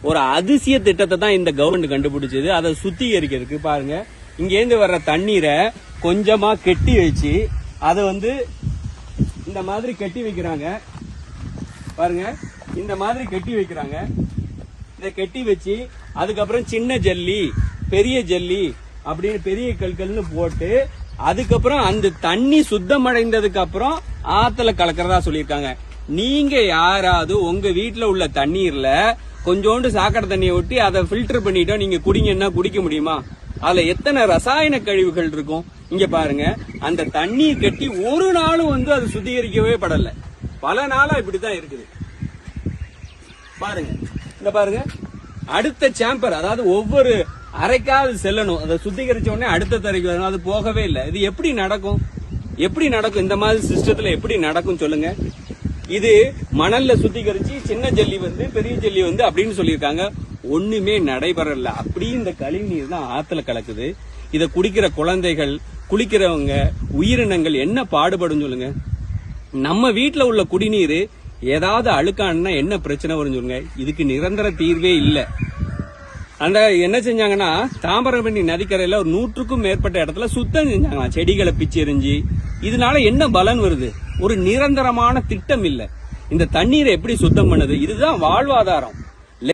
ஒரு அதிசய திட்டத்தை தான் இந்த கவர்மெண்ட் கண்டுபிடிச்சது. அதை சுத்திகரிக்கிறதுக்கு பாருங்க, இங்கேருந்து வர்ற தண்ணீரை கொஞ்சமா கெட்டி வச்சு அதை இந்த மாதிரி கெட்டி வைக்கிறாங்க. பாருங்க, இந்த மாதிரி கெட்டி வைக்கிறாங்க. இதை கெட்டி வச்சு அதுக்கப்புறம் சின்ன ஜல்லி, பெரிய ஜல்லி அப்படின்னு பெரிய கற்கள்னு போட்டு அதுக்கப்புறம் அந்த தண்ணி சுத்தமடைந்ததுக்கு அப்புறம் ஆத்துல கலக்கிறதா சொல்லியிருக்காங்க. நீங்க யாராவது உங்க வீட்டுல உள்ள தண்ணீர்ல கொஞ்சோண்டு சாக்கடை தண்ணியை ஒட்டி அதை ஃபில்டர் பண்ணிட்டோம் நீங்க குடிங்கன்னா குடிக்க முடியுமா? அதுல எத்தனை ரசாயன கழிவுகள் இருக்கும். இங்க பாருங்க, அந்த தண்ணீர் கட்டி ஒரு நாளும் அது சுத்திகரிக்கவே படல. பல நாளா இப்படித்தான் இருக்குது. பாருங்க, இந்த பாருங்க, அடுத்த சேம்பர், அதாவது ஒவ்வொரு அறைக்காவது செல்லணும். அதை சுத்திகரிச்ச உடனே அடுத்த தரைக்கு வரணும். அது போகவே இல்லை. இது எப்படி நடக்கும்? எப்படி நடக்கும்? இந்த மாதிரி சிஸ்டத்துல எப்படி நடக்கும் சொல்லுங்க? இது மணல்ல சுத்திகரிச்சு சின்ன ஜல்லி பெரிய ஜல்லி அப்படின்னு சொல்லியிருக்காங்க. ஒண்ணுமே நடைபெறல. அப்படி இந்த கழிவு நீர் தான் ஆத்துல கலக்குது. இத குடிக்கிற குழந்தைகள், குளிக்கிறவங்க, உயிரினங்கள் என்ன பாடுபடும் சொல்லுங்க? நம்ம வீட்டுல உள்ள குடிநீர் ஏதாவது அழுக்கானா என்ன பிரச்சனை வரும் சொல்லுங்க? இதுக்கு நிரந்தர தீர்வே இல்லை. அந்த என்ன செஞ்சாங்கன்னா, தாமிரபரணி நதிக்கரையில ஒரு 100க்கும் மேற்பட்ட இடத்துல சுத்தம் செஞ்சாங்க, செடிகளை பிச்சு எறிஞ்சு. இதனால என்ன பலன் வருது? ஒரு நிரந்தரமான திட்டம் இல்ல. இந்த தண்ணீரை எப்படி சுத்தம் பண்ணுது? இதுதான் வாழ்வாதாரம்.